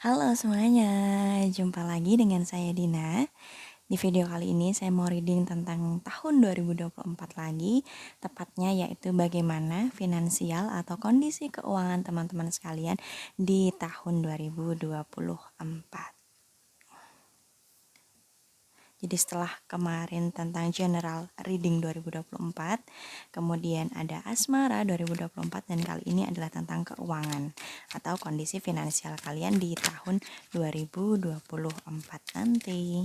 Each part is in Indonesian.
Halo semuanya, jumpa lagi dengan saya Dina. Di video kali ini saya mau reading tentang tahun 2024 lagi, tepatnya yaitu bagaimana finansial atau kondisi keuangan teman-teman sekalian di tahun 2024. Jadi setelah kemarin tentang general reading 2024, kemudian ada asmara 2024 dan kali ini adalah tentang keuangan atau kondisi finansial kalian di tahun 2024 nanti.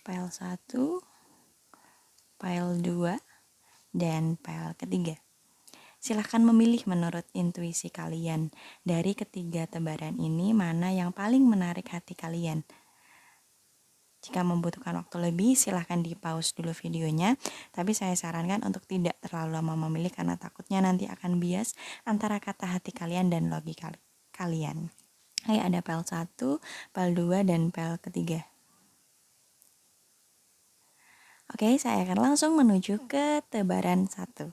File 1, file 2, dan file ketiga. Silahkan memilih menurut intuisi kalian. Dari ketiga tebaran ini, mana yang paling menarik hati kalian? Jika membutuhkan waktu lebih, silahkan di-pause dulu videonya. Tapi saya sarankan untuk tidak terlalu lama memilih karena takutnya nanti akan bias antara kata hati kalian dan logika kalian. Hai, ada file 1, file 2, dan file ketiga. Oke, saya akan langsung menuju ke tebaran 1.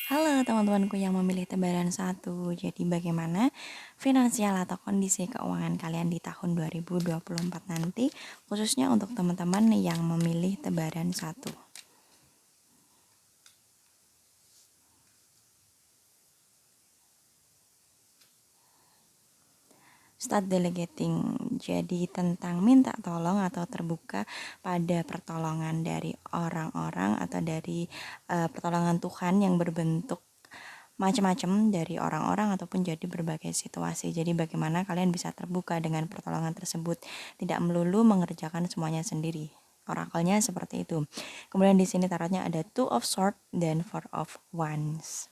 Halo teman-temanku yang memilih tebaran 1. Jadi bagaimana finansial atau kondisi keuangan kalian di tahun 2024 nanti, khususnya untuk teman-teman yang memilih tebaran 1. Start delegating, jadi tentang minta tolong atau terbuka pada pertolongan dari orang-orang atau dari pertolongan Tuhan yang berbentuk macam-macam dari orang-orang ataupun jadi berbagai situasi. Jadi bagaimana kalian bisa terbuka dengan pertolongan tersebut, tidak melulu mengerjakan semuanya sendiri. Orakelnya seperti itu. Kemudian di sini tarotnya ada Two of Swords dan Four of Wands.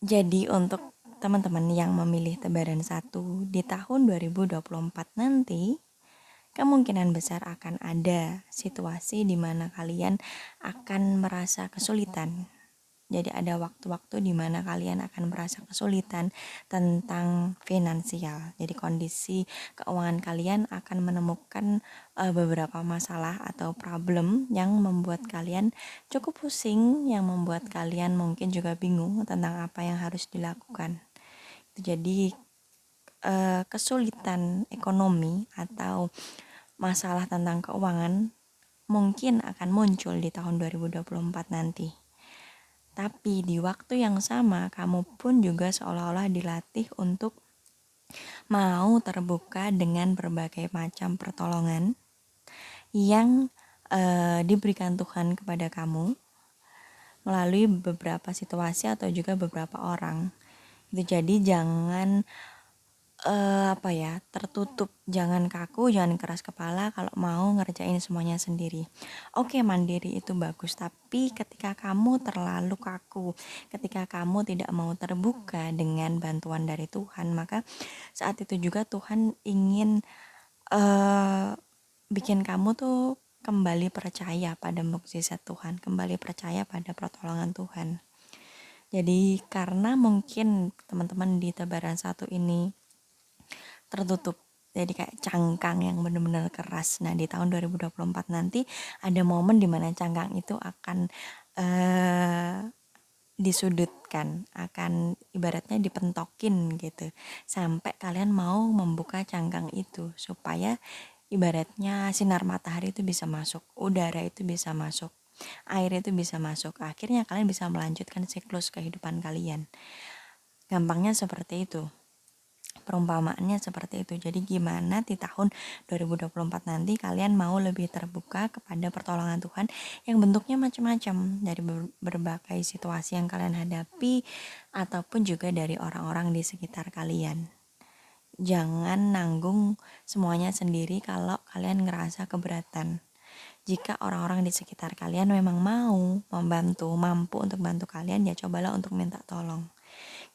Jadi untuk teman-teman yang memilih tebaran 1 di tahun 2024 nanti, kemungkinan besar akan ada situasi di mana kalian akan merasa kesulitan. Jadi ada waktu-waktu di mana kalian akan merasa kesulitan tentang finansial. Jadi kondisi keuangan kalian akan menemukan beberapa masalah atau problem yang membuat kalian cukup pusing, yang membuat kalian mungkin juga bingung tentang apa yang harus dilakukan. Jadi kesulitan ekonomi atau masalah tentang keuangan mungkin akan muncul di tahun 2024 nanti. Tapi di waktu yang sama, kamu pun juga seolah-olah dilatih untuk mau terbuka dengan berbagai macam pertolongan yang diberikan Tuhan kepada kamu melalui beberapa situasi atau juga beberapa orang. Jadi jangan tertutup, jangan kaku, jangan keras kepala kalau mau ngerjain semuanya sendiri. Oke, mandiri itu bagus, tapi ketika kamu terlalu kaku, ketika kamu tidak mau terbuka dengan bantuan dari Tuhan, maka saat itu juga Tuhan ingin bikin kamu tuh kembali percaya pada mukjizat Tuhan, kembali percaya pada pertolongan Tuhan. Jadi karena mungkin teman-teman di tebaran 1 ini tertutup, jadi kayak cangkang yang benar-benar keras. Nah di tahun 2024 nanti ada momen dimana cangkang itu akan disudutkan, akan ibaratnya dipentokin gitu, sampai kalian mau membuka cangkang itu supaya ibaratnya sinar matahari itu bisa masuk, udara itu bisa masuk, air itu bisa masuk, akhirnya kalian bisa melanjutkan siklus kehidupan kalian. Gampangnya seperti itu, perumpamaannya seperti itu. Jadi gimana di tahun 2024 nanti kalian mau lebih terbuka kepada pertolongan Tuhan yang bentuknya macam-macam, dari berbagai situasi yang kalian hadapi ataupun juga dari orang-orang di sekitar kalian. Jangan nanggung semuanya sendiri kalau kalian ngerasa keberatan. Jika orang-orang di sekitar kalian memang mau membantu, mampu untuk bantu kalian, ya cobalah untuk minta tolong.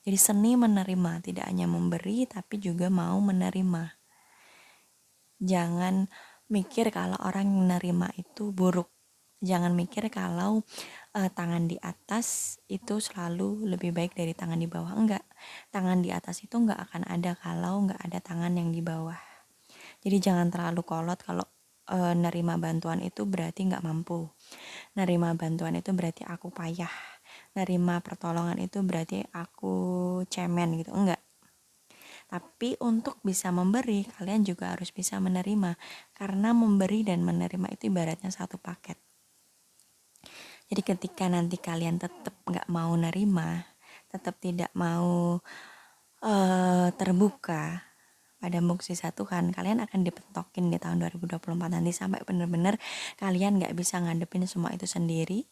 Jadi seni menerima, tidak hanya memberi tapi juga mau menerima. Jangan mikir kalau orang yang menerima itu buruk. Jangan mikir kalau tangan di atas itu selalu lebih baik dari tangan di bawah. Enggak, tangan di atas itu enggak akan ada kalau enggak ada tangan yang di bawah. Jadi jangan terlalu kolot kalau nerima bantuan itu berarti enggak mampu. Nerima bantuan itu berarti aku payah. nerima pertolongan itu berarti aku cemen gitu, enggak. Tapi untuk bisa memberi, kalian juga harus bisa menerima. Karena memberi dan menerima itu ibaratnya satu paket. Jadi ketika nanti kalian tetap nggak mau nerima, tetap tidak mau terbuka pada mukjizat Tuhan, kalian akan dipentokin di tahun 2024 nanti sampai benar-benar kalian nggak bisa ngadepin semua itu sendiri.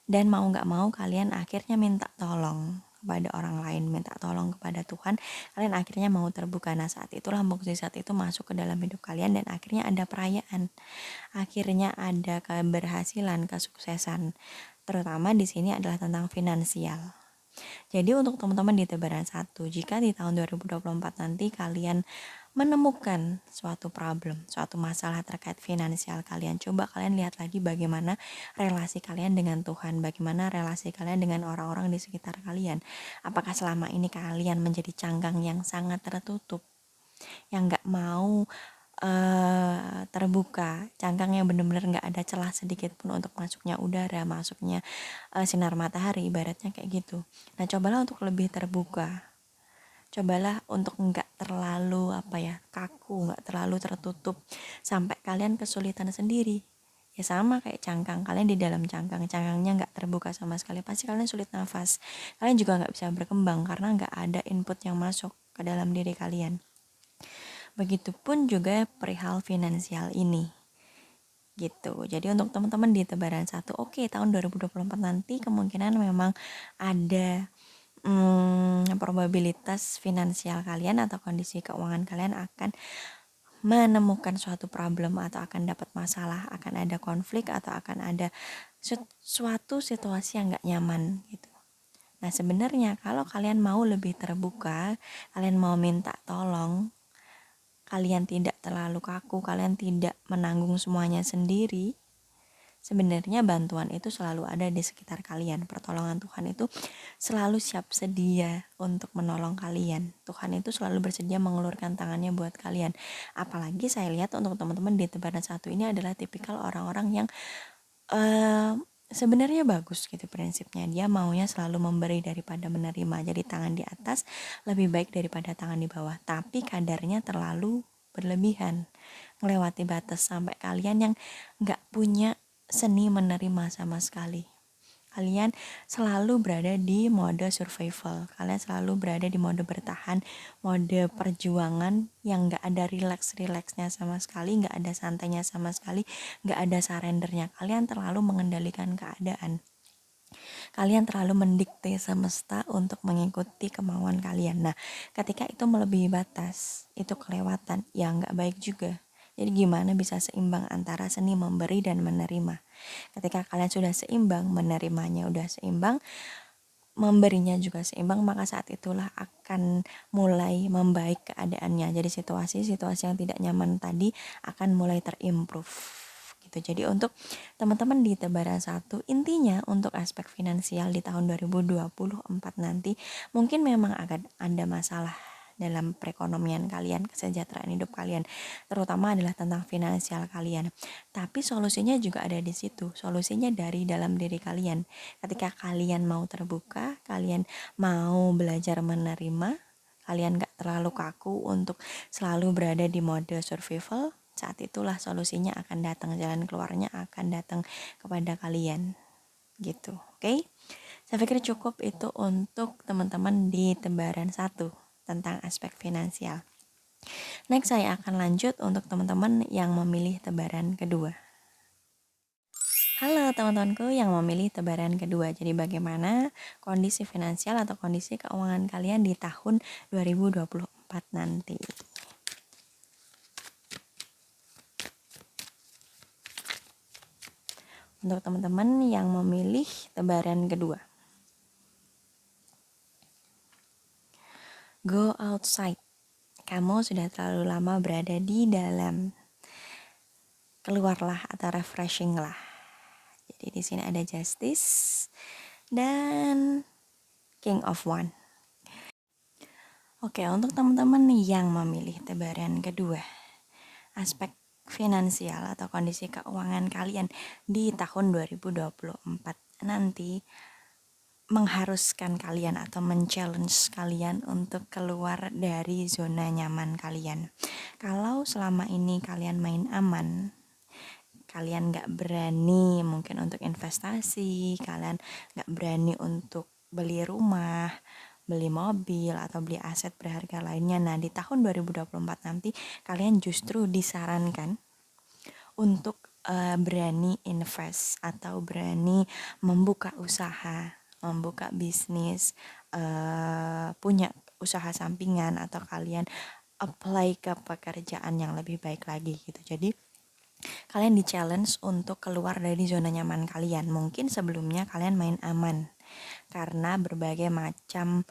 Dan mau nggak mau kalian akhirnya minta tolong kepada orang lain, minta tolong kepada Tuhan, kalian akhirnya mau terbuka. Nah saat itulah mukjizat itu masuk ke dalam hidup kalian dan akhirnya ada perayaan, akhirnya ada keberhasilan, kesuksesan. Terutama di sini adalah tentang finansial. Jadi untuk teman-teman di Tebaran 1, jika di tahun 2024 nanti kalian menemukan suatu problem, suatu masalah terkait finansial kalian, coba kalian lihat lagi bagaimana relasi kalian dengan Tuhan, bagaimana relasi kalian dengan orang-orang di sekitar kalian. Apakah selama ini kalian menjadi cangkang yang sangat tertutup, yang gak mau terbuka, cangkang yang benar-benar nggak ada celah sedikit pun untuk masuknya udara, masuknya sinar matahari, ibaratnya kayak gitu. Nah cobalah untuk lebih terbuka, cobalah untuk nggak terlalu kaku, nggak terlalu tertutup sampai kalian kesulitan sendiri. Ya sama kayak cangkang, kalian di dalam cangkangnya nggak terbuka sama sekali, pasti kalian sulit nafas, kalian juga nggak bisa berkembang karena nggak ada input yang masuk ke dalam diri kalian. Begitupun juga perihal finansial ini gitu. Jadi untuk teman-teman di Tebaran 1, oke, tahun 2024 nanti kemungkinan memang ada probabilitas finansial kalian atau kondisi keuangan kalian akan menemukan suatu problem atau akan dapat masalah, akan ada konflik atau akan ada suatu situasi yang gak nyaman gitu. Nah sebenarnya kalau kalian mau lebih terbuka, kalian mau minta tolong, kalian tidak terlalu kaku, kalian tidak menanggung semuanya sendiri, sebenarnya bantuan itu selalu ada di sekitar kalian. Pertolongan Tuhan itu selalu siap sedia untuk menolong kalian. Tuhan itu selalu bersedia mengulurkan tangannya buat kalian. Apalagi saya lihat untuk teman-teman di Tebaran 1 ini adalah tipikal orang-orang yang sebenarnya bagus gitu prinsipnya. Dia maunya selalu memberi daripada menerima. Jadi tangan di atas lebih baik daripada tangan di bawah. Tapi kadarnya terlalu berlebihan, melewati batas sampai kalian yang gak punya seni menerima sama sekali. Kalian selalu berada di mode survival, kalian selalu berada di mode bertahan, mode perjuangan yang gak ada relax-relaxnya sama sekali, gak ada santainya sama sekali, gak ada surrendernya. Kalian terlalu mengendalikan keadaan, kalian terlalu mendikte semesta untuk mengikuti kemauan kalian. Nah ketika itu melebihi batas, itu kelewatan, ya gak baik juga. Jadi gimana bisa seimbang antara seni memberi dan menerima? Ketika kalian sudah seimbang, menerimanya udah seimbang, memberinya juga seimbang, maka saat itulah akan mulai membaik keadaannya. Jadi situasi-situasi yang tidak nyaman tadi akan mulai terimprove gitu. Jadi untuk teman-teman di Tebaran 1, intinya untuk aspek finansial di tahun 2024 nanti mungkin memang akan ada masalah dalam perekonomian kalian, kesejahteraan hidup kalian, terutama adalah tentang finansial kalian. Tapi solusinya juga ada di situ. Solusinya dari dalam diri kalian. Ketika kalian mau terbuka, kalian mau belajar menerima, kalian gak terlalu kaku untuk selalu berada di mode survival, saat itulah solusinya akan datang, jalan keluarnya akan datang kepada kalian. Gitu, oke? Saya pikir cukup itu untuk teman-teman di Tebaran 1 tentang aspek finansial. Next saya akan lanjut untuk teman-teman yang memilih Tebaran kedua. Halo teman-temanku yang memilih Tebaran kedua. Jadi bagaimana kondisi finansial atau kondisi keuangan kalian di tahun 2024 nanti? Untuk teman-teman yang memilih Tebaran kedua, go outside. Kamu sudah terlalu lama berada di dalam. Keluarlah atau refreshing lah. Jadi di sini ada Justice dan King of One. Oke, untuk teman-teman yang memilih Tebaran kedua, aspek finansial atau kondisi keuangan kalian di tahun 2024 nanti mengharuskan kalian atau men-challenge kalian untuk keluar dari zona nyaman kalian. Kalau selama ini kalian main aman, kalian nggak berani mungkin untuk investasi, kalian nggak berani untuk beli rumah, beli mobil, atau beli aset berharga lainnya. Nah, di tahun 2024 nanti kalian justru disarankan untuk berani invest atau berani membuka usaha, membuka bisnis, punya usaha sampingan, atau kalian apply ke pekerjaan yang lebih baik lagi gitu. Jadi kalian di-challenge untuk keluar dari zona nyaman kalian. Mungkin sebelumnya kalian main aman karena berbagai macam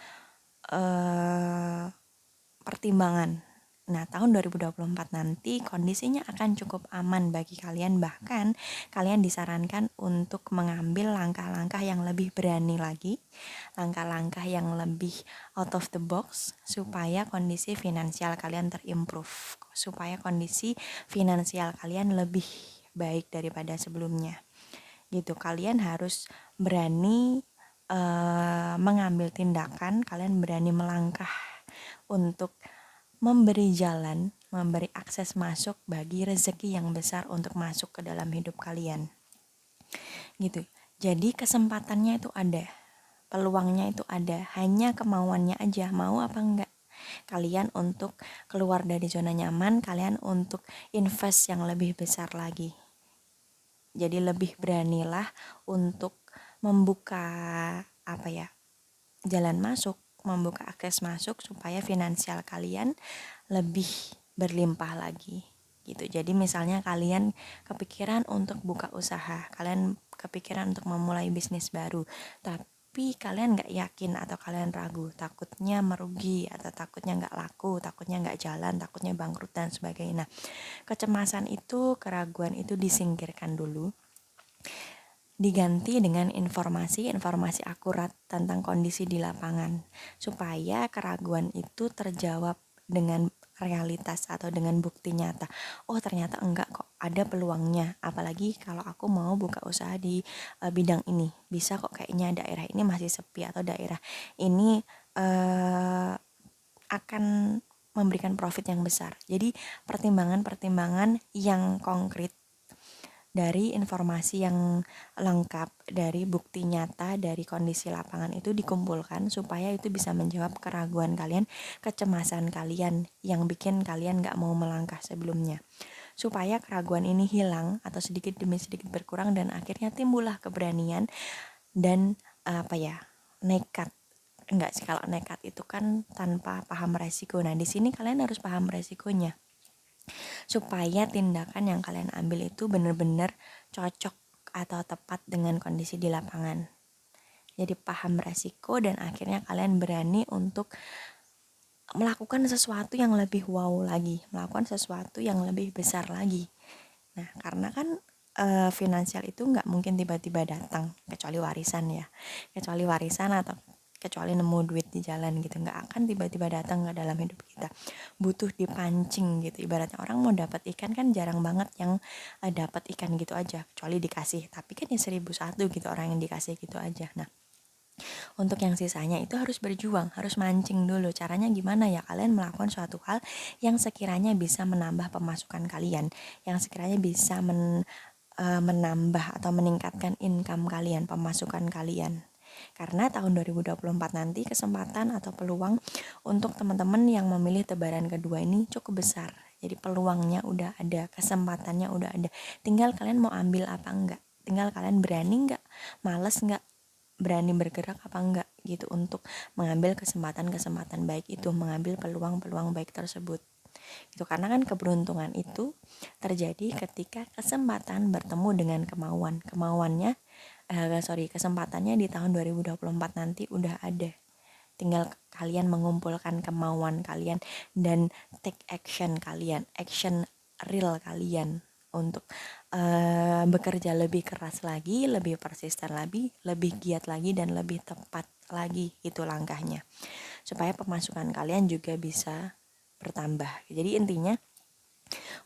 pertimbangan. Nah, tahun 2024 nanti kondisinya akan cukup aman bagi kalian, bahkan kalian disarankan untuk mengambil langkah-langkah yang lebih berani lagi, langkah-langkah yang lebih out of the box, supaya kondisi finansial kalian terimprove, supaya kondisi finansial kalian lebih baik daripada sebelumnya. Gitu, kalian harus berani mengambil tindakan, kalian berani melangkah untuk memberi jalan, memberi akses masuk bagi rezeki yang besar untuk masuk ke dalam hidup kalian. Gitu. Jadi kesempatannya itu ada, peluangnya itu ada, hanya kemauannya aja, mau apa enggak. Kalian untuk keluar dari zona nyaman, kalian untuk invest yang lebih besar lagi. Jadi lebih beranilah untuk membuka jalan masuk, membuka akses masuk supaya finansial kalian lebih berlimpah lagi gitu. Jadi misalnya kalian kepikiran untuk buka usaha, kalian kepikiran untuk memulai bisnis baru, tapi kalian nggak yakin atau kalian ragu, takutnya merugi atau takutnya nggak laku, takutnya nggak jalan, takutnya bangkrut dan sebagainya. Nah, kecemasan itu, keraguan itu disingkirkan dulu, diganti dengan informasi akurat tentang kondisi di lapangan, supaya keraguan itu terjawab dengan realitas atau dengan bukti nyata. Oh, ternyata enggak kok, ada peluangnya. Apalagi kalau aku mau buka usaha di bidang ini, bisa kok, kayaknya daerah ini masih sepi atau daerah ini akan memberikan profit yang besar. Jadi pertimbangan-pertimbangan yang konkret dari informasi yang lengkap, dari bukti nyata, dari kondisi lapangan itu dikumpulkan supaya itu bisa menjawab keraguan kalian, kecemasan kalian yang bikin kalian gak mau melangkah sebelumnya. Supaya keraguan ini hilang atau sedikit demi sedikit berkurang, dan akhirnya timbullah keberanian dan nekat. Enggak sih, kalau nekat itu kan tanpa paham resiko. Nah, di sini kalian harus paham resikonya, supaya tindakan yang kalian ambil itu benar-benar cocok atau tepat dengan kondisi di lapangan. Jadi paham resiko dan akhirnya kalian berani untuk melakukan sesuatu yang lebih wow lagi, melakukan sesuatu yang lebih besar lagi. Nah, karena kan finansial itu nggak mungkin tiba-tiba datang, kecuali warisan ya, kecuali warisan atau kecuali nemu duit di jalan gitu, nggak akan tiba-tiba datang ke dalam hidup kita, butuh dipancing gitu. Ibaratnya orang mau dapat ikan kan jarang banget yang dapat ikan gitu aja, kecuali dikasih, tapi kan ya 1001 gitu orang yang dikasih gitu aja. Nah, untuk yang sisanya itu harus berjuang, harus mancing dulu. Caranya gimana ya? Kalian melakukan suatu hal yang sekiranya bisa menambah pemasukan kalian, yang sekiranya bisa menambah atau meningkatkan income kalian, pemasukan kalian. Karena tahun 2024 nanti kesempatan atau peluang untuk teman-teman yang memilih tebaran kedua ini cukup besar. Jadi peluangnya udah ada, kesempatannya udah ada. Tinggal kalian mau ambil apa enggak. Tinggal kalian berani enggak, males enggak, berani bergerak apa enggak gitu untuk mengambil kesempatan-kesempatan baik itu, mengambil peluang-peluang baik tersebut. Itu karena kan keberuntungan itu terjadi ketika kesempatan bertemu dengan kemauan. Kesempatannya di tahun 2024 nanti udah ada. Tinggal kalian mengumpulkan kemauan kalian dan take action kalian, action real kalian untuk bekerja lebih keras lagi, lebih persisten lagi, lebih giat lagi, dan lebih tepat lagi itu langkahnya. Supaya pemasukan kalian juga bisa bertambah. Jadi intinya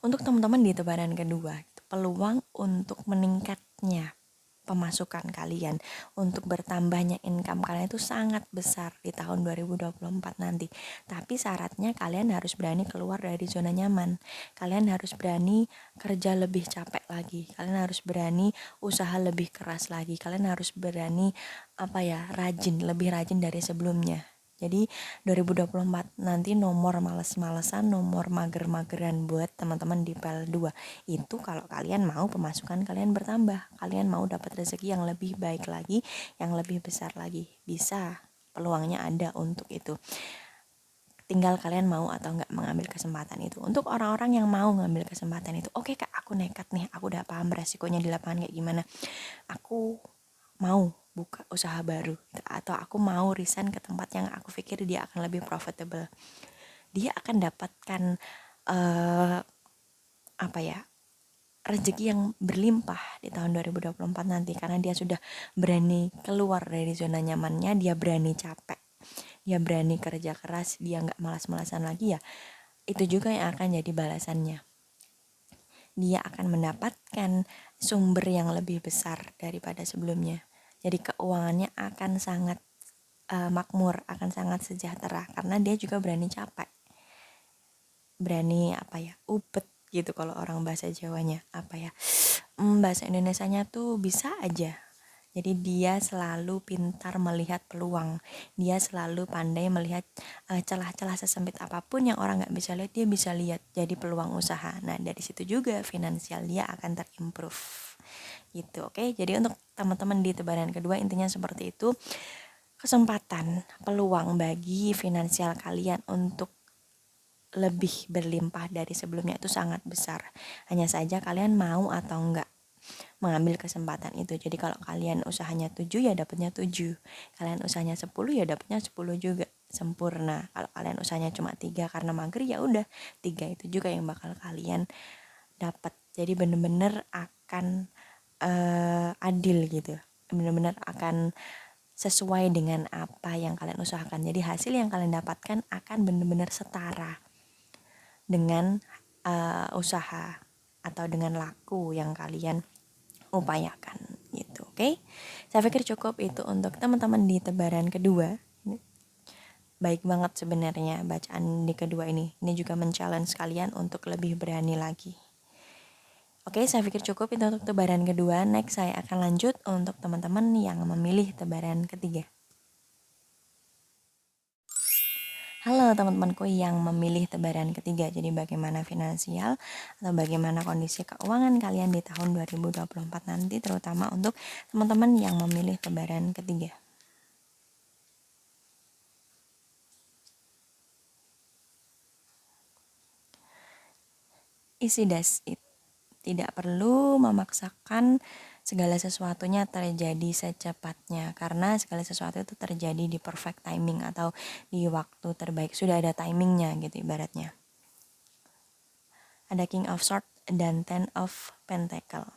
untuk teman-teman di tebaran kedua, peluang untuk meningkatnya pemasukan kalian, untuk bertambahnya income kalian itu sangat besar di tahun 2024 nanti. Tapi syaratnya kalian harus berani keluar dari zona nyaman. Kalian harus berani kerja lebih capek lagi. Kalian harus berani usaha lebih keras lagi. Kalian harus berani lebih rajin dari sebelumnya. Jadi 2024 nanti nomor males-malesan, nomor mager-mageran buat teman-teman di PL2 itu kalau kalian mau pemasukan kalian bertambah, kalian mau dapat rezeki yang lebih baik lagi, yang lebih besar lagi. Bisa, peluangnya ada untuk itu. Tinggal kalian mau atau enggak mengambil kesempatan itu. Untuk orang-orang yang mau ngambil kesempatan itu, oke Kak, aku nekat nih, aku udah paham resikonya di lapangan kayak gimana. Aku mau buka usaha baru atau aku mau resign ke tempat yang aku pikir dia akan lebih profitable. Dia akan dapatkan rezeki yang berlimpah di tahun 2024 nanti karena dia sudah berani keluar dari zona nyamannya, dia berani capek, dia berani kerja keras, dia nggak malas-malasan lagi ya. Itu juga yang akan jadi balasannya. Dia akan mendapatkan sumber yang lebih besar daripada sebelumnya. Jadi keuangannya akan sangat makmur, akan sangat sejahtera karena dia juga berani capek. Berani ubet gitu kalau orang bahasa Jawanya. Bahasa Indonesianya tuh bisa aja. Jadi dia selalu pintar melihat peluang. Dia selalu pandai melihat celah-celah sesempit apapun yang orang nggak bisa lihat, dia bisa lihat jadi peluang usaha. Nah dari situ juga finansial dia akan terimprove. Gitu, oke. Jadi untuk teman-teman di tebaran kedua intinya seperti itu. Kesempatan, peluang bagi finansial kalian untuk lebih berlimpah dari sebelumnya itu sangat besar. Hanya saja kalian mau atau enggak mengambil kesempatan itu. Jadi kalau kalian usahanya 7 ya dapatnya 7. Kalian usahanya 10 ya dapatnya 10 juga. Sempurna. Kalau kalian usahanya cuma 3 karena mager ya udah 3 itu juga yang bakal kalian dapat. Jadi bener-bener akan adil gitu. Bener-bener akan sesuai dengan apa yang kalian usahakan. Jadi hasil yang kalian dapatkan akan bener-bener setara dengan usaha atau dengan laku yang kalian upayakan gitu. Oke. Saya pikir cukup itu untuk teman-teman di tebaran kedua. Baik banget sebenarnya bacaan di kedua ini. Ini juga men-challenge kalian untuk lebih berani lagi. Oke, saya pikir cukup itu untuk tebaran kedua. Next saya akan lanjut untuk teman-teman yang memilih tebaran ketiga. Halo teman-temanku yang memilih tebaran ketiga. Jadi bagaimana finansial atau bagaimana kondisi keuangan kalian di tahun 2024 nanti, terutama untuk teman-teman yang memilih tebaran ketiga. Isi das it. Tidak perlu memaksakan segala sesuatunya terjadi secepatnya, karena segala sesuatu itu terjadi di perfect timing atau di waktu terbaik. Sudah ada timingnya gitu ibaratnya. Ada King of Swords dan Ten of Pentacle.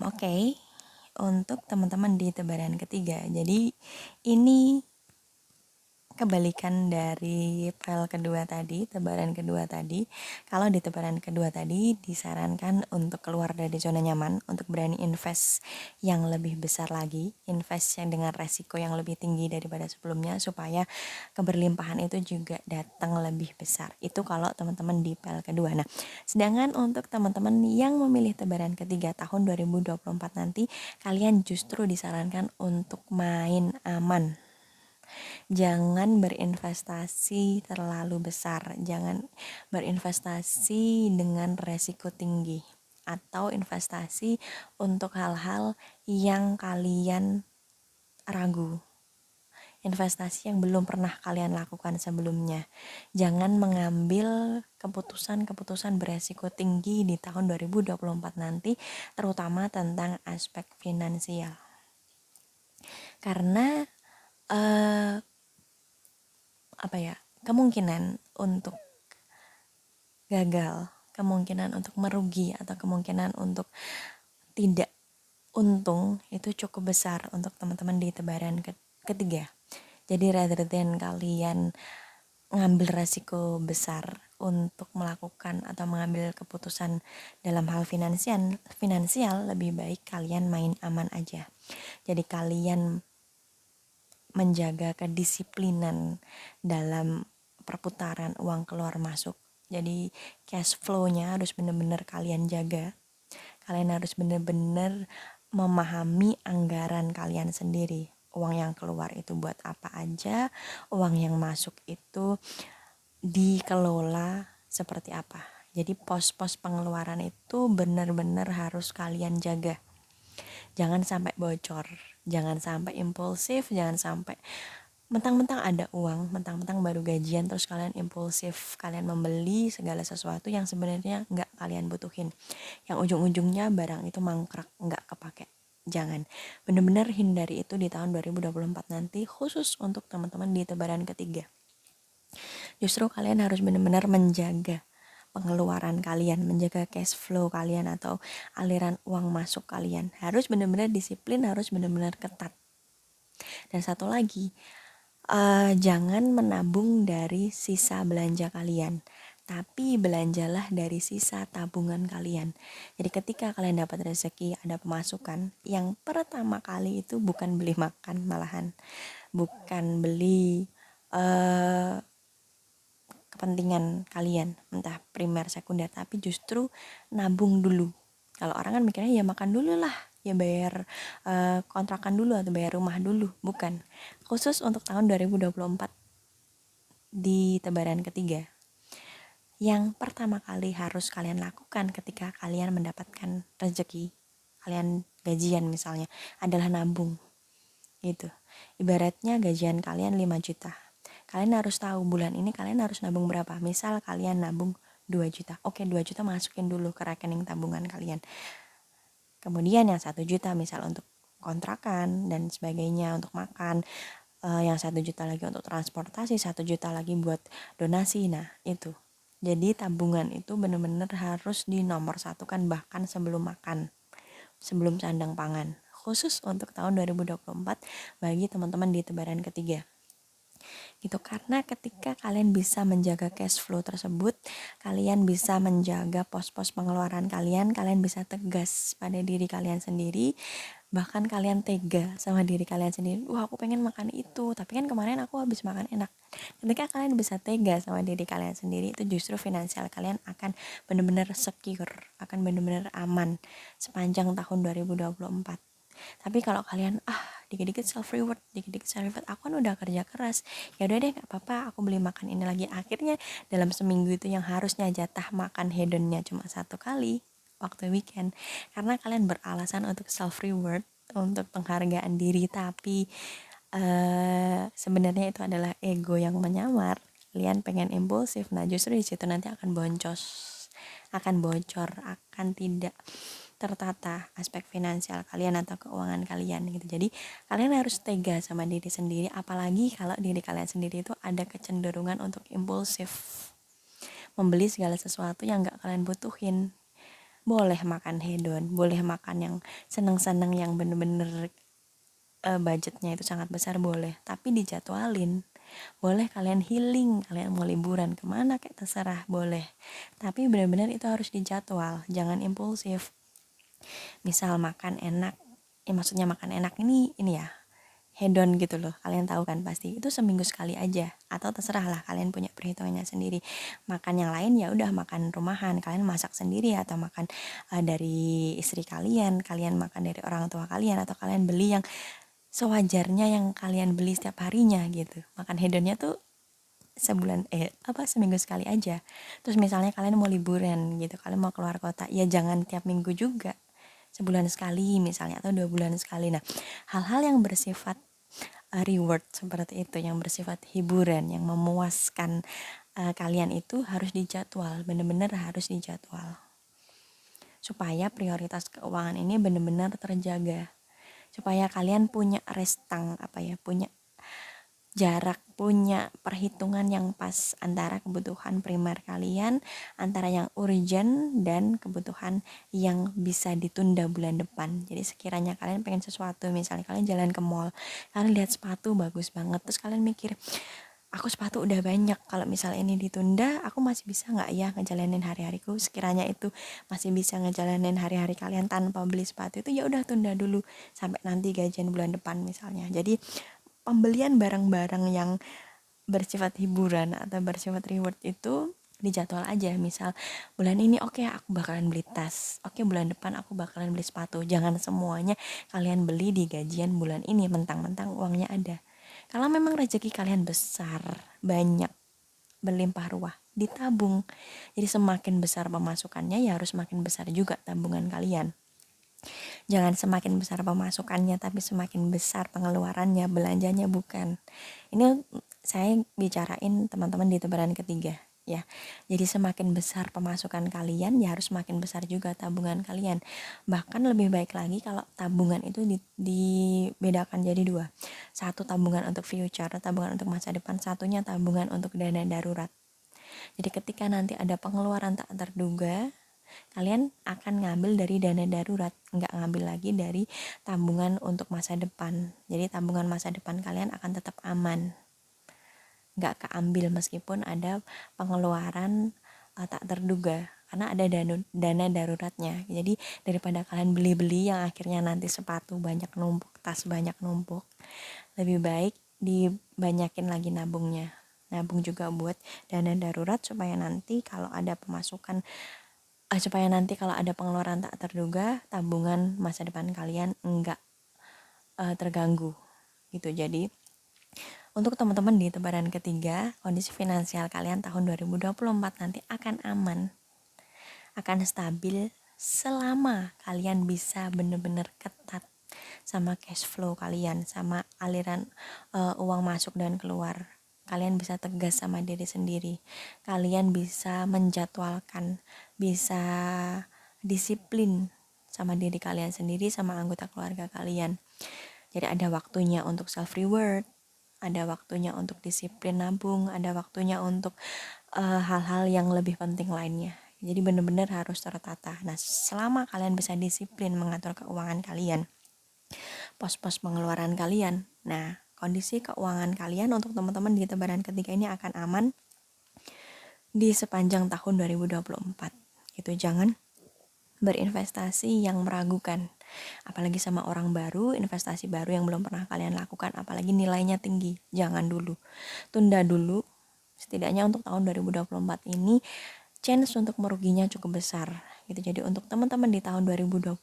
Oke. Untuk teman-teman di tebaran ketiga. Jadi ini kebalikan dari file kedua tadi, tebaran kedua tadi. Kalau di tebaran kedua tadi disarankan untuk keluar dari zona nyaman, untuk berani invest yang lebih besar lagi, invest yang dengan resiko yang lebih tinggi daripada sebelumnya supaya keberlimpahan itu juga datang lebih besar. Itu kalau teman-teman di file kedua. Nah, sedangkan untuk teman-teman yang memilih tebaran ketiga tahun 2024 nanti, kalian justru disarankan untuk main aman. Jangan berinvestasi terlalu besar, jangan berinvestasi dengan resiko tinggi atau investasi untuk hal-hal yang kalian ragu. Investasi yang belum pernah kalian lakukan sebelumnya. Jangan mengambil keputusan-keputusan beresiko tinggi di tahun 2024 nanti, terutama tentang aspek finansial. Karena kemungkinan untuk gagal, kemungkinan untuk merugi atau kemungkinan untuk tidak untung itu cukup besar untuk teman-teman di tebaran ketiga. Jadi rather than kalian ngambil resiko besar untuk melakukan atau mengambil keputusan dalam hal finansial lebih baik kalian main aman aja. Jadi kalian menjaga kedisiplinan dalam perputaran uang keluar masuk. Jadi cash flow-nya harus benar-benar kalian jaga. Kalian harus benar-benar memahami anggaran kalian sendiri. Uang yang keluar itu buat apa aja, uang yang masuk itu dikelola seperti apa. Jadi pos-pos pengeluaran itu benar-benar harus kalian jaga. Jangan sampai bocor, jangan sampai impulsif, jangan sampai mentang-mentang ada uang, mentang-mentang baru gajian terus kalian impulsif, kalian membeli segala sesuatu yang sebenarnya nggak kalian butuhin, yang ujung-ujungnya barang itu mangkrak, nggak kepake. Jangan, benar-benar hindari itu di tahun 2024 nanti, khusus untuk teman-teman di tebaran ketiga. Justru kalian harus benar-benar menjaga pengeluaran kalian, menjaga cash flow kalian atau aliran uang masuk kalian. Harus benar-benar disiplin, harus benar-benar ketat. Dan satu lagi, jangan menabung dari sisa belanja kalian, tapi belanjalah dari sisa tabungan kalian. Jadi ketika kalian dapat rezeki, ada pemasukan, yang pertama kali itu bukan beli makan, malahan bukan beli kepentingan kalian, entah primer sekunder, tapi justru nabung dulu. Kalau orang kan mikirnya ya makan dulu lah, ya bayar kontrakan dulu atau bayar rumah dulu. Bukan, khusus untuk tahun 2024 di tebaran ketiga, yang pertama kali harus kalian lakukan ketika kalian mendapatkan rezeki, kalian gajian misalnya, adalah nabung. Gitu. Ibaratnya gajian kalian 5 juta. Kalian harus tahu bulan ini kalian harus nabung berapa. Misal kalian nabung 2 juta. Oke, 2 juta masukin dulu ke rekening tabungan kalian. Kemudian yang 1 juta misal untuk kontrakan dan sebagainya, untuk makan. Yang 1 juta lagi untuk transportasi, 1 juta lagi buat donasi. Nah, itu. Jadi tabungan itu benar-benar harus dinomorsatukan bahkan sebelum makan, sebelum sandang pangan. Khusus untuk tahun 2024 bagi teman-teman di tebaran ketiga. Gitu, karena ketika kalian bisa menjaga cash flow tersebut, kalian bisa menjaga pos-pos pengeluaran kalian, kalian bisa tegas pada diri kalian sendiri, bahkan kalian tega sama diri kalian sendiri. Wah, aku pengen makan itu, tapi kan kemarin aku habis makan enak. Ketika kalian bisa tega sama diri kalian sendiri, itu justru finansial kalian akan benar-benar secure, akan benar-benar aman sepanjang tahun 2024. Tapi kalau kalian dikit-dikit self reward, aku kan udah kerja keras, ya udah deh, nggak apa-apa, aku beli makan ini lagi. Akhirnya dalam seminggu itu yang harusnya jatah makan hedonnya cuma 1 kali waktu weekend, karena kalian beralasan untuk self reward, untuk penghargaan diri, tapi sebenarnya itu adalah ego yang menyamar. Kalian pengen impulsif, nah justru di situ nanti akan boncos, akan bocor, akan tidak tertata aspek finansial kalian atau keuangan kalian gitu. Jadi kalian harus tega sama diri sendiri, apalagi kalau diri kalian sendiri itu ada kecenderungan untuk impulsif, membeli segala sesuatu yang gak kalian butuhin. Boleh makan hedon, boleh makan yang seneng-seneng, yang bener-bener budgetnya itu sangat besar, boleh, tapi dijadwalin. Boleh kalian healing, kalian mau liburan kemana kayak terserah, boleh, tapi benar-benar itu harus dijadwal, jangan impulsif. Misal makan enak, maksudnya makan enak ini ya, hedon gitu loh, kalian tahu kan pasti itu seminggu sekali aja, atau terserah lah, kalian punya perhitungannya sendiri. Makan yang lain ya udah makan rumahan, kalian masak sendiri, atau makan dari istri kalian makan dari orang tua kalian, atau kalian beli yang sewajarnya yang kalian beli setiap harinya gitu. Makan hedonnya tuh seminggu sekali aja. Terus misalnya kalian mau liburan gitu, kalian mau keluar kota, ya jangan tiap minggu juga, sebulan sekali misalnya, atau 2 bulan sekali. Nah, hal-hal yang bersifat reward seperti itu, yang bersifat hiburan, yang memuaskan kalian itu harus dijadwal, benar-benar harus dijadwal, supaya prioritas keuangan ini benar-benar terjaga, supaya kalian punya restang, punya jarak, punya perhitungan yang pas antara kebutuhan primer kalian, antara yang urgent dan kebutuhan yang bisa ditunda bulan depan. Jadi sekiranya kalian pengen sesuatu, misalnya kalian jalan ke mall, kalian lihat sepatu bagus banget, terus kalian mikir, aku sepatu udah banyak, kalau misal ini ditunda aku masih bisa nggak ya ngejalanin hari-hariku. Sekiranya itu masih bisa ngejalanin hari-hari kalian tanpa beli sepatu, itu ya udah tunda dulu sampai nanti gajian bulan depan misalnya. Jadi pembelian barang-barang yang bersifat hiburan atau bersifat reward itu dijadwal aja. Misal bulan ini oke, aku bakalan beli tas, oke bulan depan aku bakalan beli sepatu. Jangan semuanya kalian beli di gajian bulan ini mentang-mentang uangnya ada. Kalau memang rezeki kalian besar, banyak, berlimpah ruah, ditabung. Jadi semakin besar pemasukannya ya harus semakin besar juga tabungan kalian. Jangan semakin besar pemasukannya tapi semakin besar pengeluarannya, belanjanya bukan. Ini saya bicarain teman-teman di tebaran ketiga ya. Jadi semakin besar pemasukan kalian ya harus semakin besar juga tabungan kalian. Bahkan lebih baik lagi kalau tabungan itu dibedakan jadi dua. Satu tabungan untuk future, tabungan untuk masa depan, satunya tabungan untuk dana darurat. Jadi ketika nanti ada pengeluaran tak terduga, kalian akan ngambil dari dana darurat, nggak ngambil lagi dari tabungan untuk masa depan. Jadi tabungan masa depan kalian akan tetap aman, nggak keambil meskipun ada pengeluaran tak terduga, karena ada dana daruratnya. Jadi daripada kalian beli-beli yang akhirnya nanti sepatu banyak numpuk, tas banyak numpuk, lebih baik dibanyakin lagi nabungnya. Nabung juga buat dana darurat supaya nanti kalau ada pengeluaran tak terduga, tabungan masa depan kalian enggak terganggu gitu. Jadi untuk teman-teman di tebaran ketiga, kondisi finansial kalian tahun 2024 nanti akan aman, akan stabil selama kalian bisa benar-benar ketat sama cash flow kalian, sama aliran uang masuk dan keluar. Kalian bisa tegas sama diri sendiri, kalian bisa menjadwalkan, bisa disiplin sama diri kalian sendiri, sama anggota keluarga kalian. Jadi ada waktunya untuk self reward, ada waktunya untuk disiplin nabung, ada waktunya untuk hal-hal yang lebih penting lainnya. Jadi benar-benar harus tertata. Nah, selama kalian bisa disiplin mengatur keuangan kalian, pos-pos pengeluaran kalian, nah kondisi keuangan kalian untuk teman-teman di tebaran ketiga ini akan aman di sepanjang tahun 2024. Itu jangan berinvestasi yang meragukan, apalagi sama orang baru, investasi baru yang belum pernah kalian lakukan, apalagi nilainya tinggi. Jangan dulu, tunda dulu. Setidaknya untuk tahun 2024 ini chance untuk meruginya cukup besar gitu. Jadi untuk teman-teman di tahun 2024,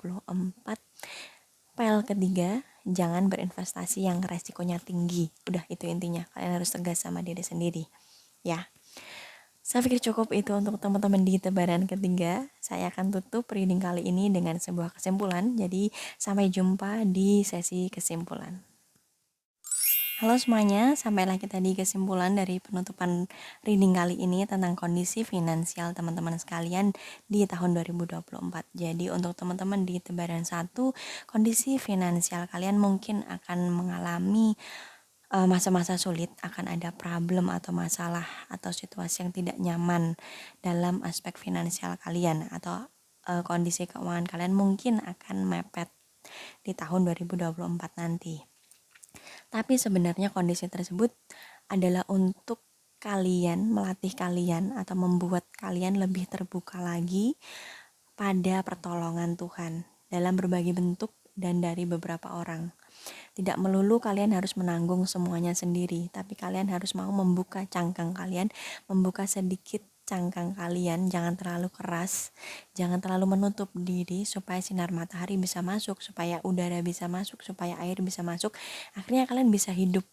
PL ketiga, jangan berinvestasi yang resikonya tinggi. Udah, itu intinya. Kalian harus tegas sama diri sendiri ya. Saya pikir cukup itu untuk teman-teman di tebaran ketiga. Saya akan tutup reading kali ini dengan sebuah kesimpulan. Jadi sampai jumpa di sesi kesimpulan. Halo semuanya, sampailah kita di kesimpulan dari penutupan reading kali ini tentang kondisi finansial teman-teman sekalian di tahun 2024. Jadi untuk teman-teman di tebaran 1, kondisi finansial kalian mungkin akan mengalami masa-masa sulit, akan ada problem atau masalah atau situasi yang tidak nyaman dalam aspek finansial kalian, atau kondisi keuangan kalian mungkin akan mepet di tahun 2024 nanti. Tapi sebenarnya kondisi tersebut adalah untuk kalian, melatih kalian atau membuat kalian lebih terbuka lagi pada pertolongan Tuhan dalam berbagai bentuk dan dari beberapa orang. Tidak melulu kalian harus menanggung semuanya sendiri, tapi kalian harus mau membuka cangkang kalian, membuka sedikit cangkang kalian, jangan terlalu keras, jangan terlalu menutup diri supaya sinar matahari bisa masuk, supaya udara bisa masuk, supaya air bisa masuk. Akhirnya kalian bisa hidup,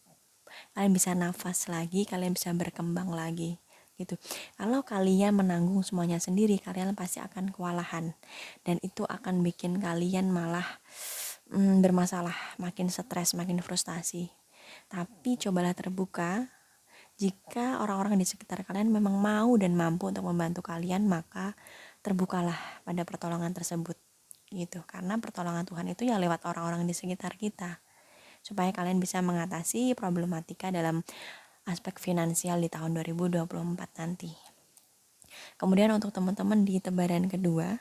kalian bisa nafas lagi, kalian bisa berkembang lagi gitu. Kalau kalian menanggung semuanya sendiri, kalian pasti akan kewalahan dan itu akan bikin kalian malah bermasalah, makin stres, makin frustasi. Tapi cobalah terbuka. Jika orang-orang di sekitar kalian memang mau dan mampu untuk membantu kalian, maka terbukalah pada pertolongan tersebut gitu. Karena pertolongan Tuhan itu ya lewat orang-orang di sekitar kita, supaya kalian bisa mengatasi problematika dalam aspek finansial di tahun 2024 nanti. Kemudian untuk teman-teman di tebaran kedua,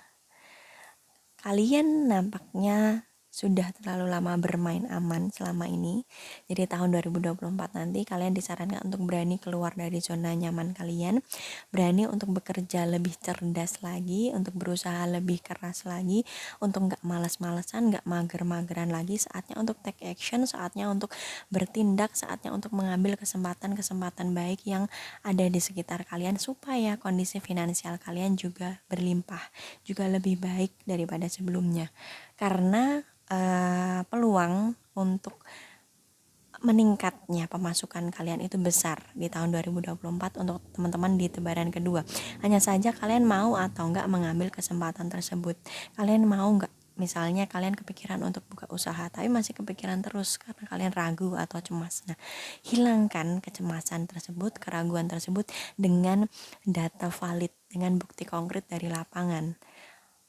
kalian nampaknya sudah terlalu lama bermain aman selama ini. Jadi tahun 2024 nanti kalian disarankan untuk berani keluar dari zona nyaman kalian, berani untuk bekerja lebih cerdas lagi, untuk berusaha lebih keras lagi, untuk gak males-malesan, gak mager-mageran lagi. Saatnya untuk take action, saatnya untuk bertindak, saatnya untuk mengambil kesempatan-kesempatan baik yang ada di sekitar kalian supaya kondisi finansial kalian juga berlimpah, juga lebih baik daripada sebelumnya. Karena peluang untuk meningkatnya pemasukan kalian itu besar di tahun 2024 untuk teman-teman di tebaran kedua. Hanya saja kalian mau atau enggak mengambil kesempatan tersebut. Kalian mau enggak? Misalnya kalian kepikiran untuk buka usaha tapi masih kepikiran terus karena kalian ragu atau cemas. Nah, hilangkan kecemasan tersebut, keraguan tersebut dengan data valid, dengan bukti konkret dari lapangan.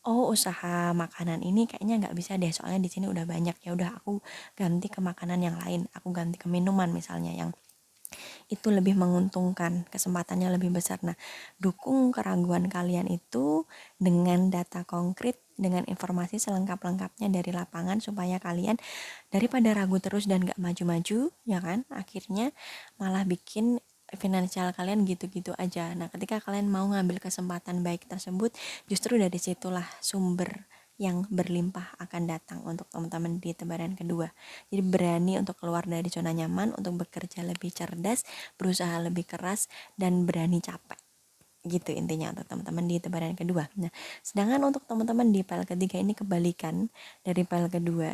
Oh, usaha makanan ini kayaknya nggak bisa deh, soalnya di sini udah banyak. Ya udah, aku ganti ke makanan yang lain, aku ganti ke minuman misalnya yang itu lebih menguntungkan, kesempatannya lebih besar. Nah, dukung keraguan kalian itu dengan data konkret, dengan informasi selengkap-lengkapnya dari lapangan supaya kalian daripada ragu terus dan gak maju-maju, ya kan, akhirnya malah bikin finansial kalian gitu-gitu aja. Nah, ketika kalian mau ngambil kesempatan baik tersebut, justru dari situlah sumber yang berlimpah akan datang untuk teman-teman di tebaran kedua. Jadi berani untuk keluar dari zona nyaman, untuk bekerja lebih cerdas, berusaha lebih keras, dan berani capek. Gitu intinya untuk teman-teman di tebaran kedua. Nah, sedangkan untuk teman-teman di PL ketiga ini kebalikan dari PL kedua.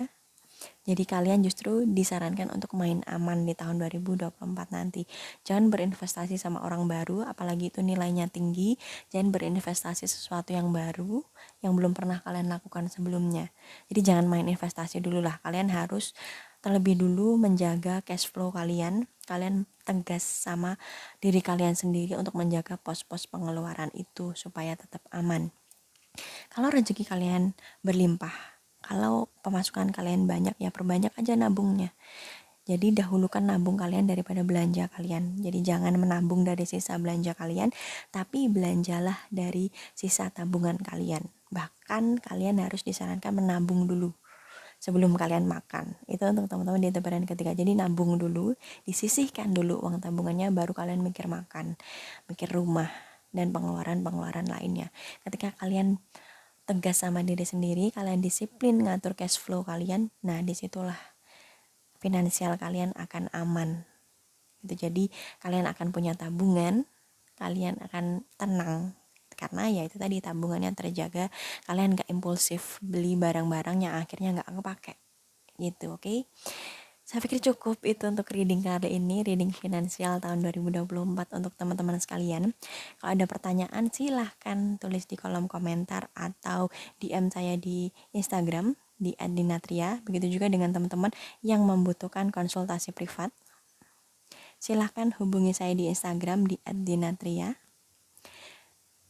Jadi kalian justru disarankan untuk main aman di tahun 2024 nanti. Jangan berinvestasi sama orang baru, apalagi itu nilainya tinggi. Jangan berinvestasi sesuatu yang baru, yang belum pernah kalian lakukan sebelumnya. Jadi jangan main investasi dulu lah. Kalian harus terlebih dulu menjaga cash flow kalian. Kalian tegas sama diri kalian sendiri untuk menjaga pos-pos pengeluaran itu supaya tetap aman. Kalau rezeki kalian berlimpah, kalau pemasukan kalian banyak, ya perbanyak aja nabungnya. Jadi dahulukan nabung kalian daripada belanja kalian. Jadi jangan menabung dari sisa belanja kalian, tapi belanjalah dari sisa tabungan kalian. Bahkan kalian harus disarankan menabung dulu sebelum kalian makan. Itu untuk teman-teman di tebaran ketiga. Jadi nabung dulu, disisihkan dulu uang tabungannya, baru kalian mikir makan, mikir rumah, dan pengeluaran-pengeluaran lainnya. Ketika kalian tegas sama diri sendiri, kalian disiplin ngatur cash flow kalian, nah disitulah finansial kalian akan aman. Itu jadi kalian akan punya tabungan, kalian akan tenang karena ya itu tadi tabungannya terjaga, kalian gak impulsif beli barang-barang yang akhirnya gak kepake gitu. Oke? Saya pikir cukup itu untuk reading kali ini, reading finansial tahun 2024 untuk teman-teman sekalian. Kalau ada pertanyaan silahkan tulis di kolom komentar atau DM saya di Instagram di @dinatria. Begitu juga dengan teman-teman yang membutuhkan konsultasi privat. Silahkan hubungi saya di Instagram di @dinatria.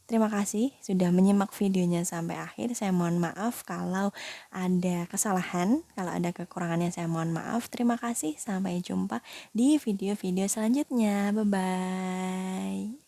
Terima kasih sudah menyimak videonya sampai akhir. Saya mohon maaf kalau ada kesalahan, kalau ada kekurangannya saya mohon maaf. Terima kasih, sampai jumpa di video-video selanjutnya. Bye-bye.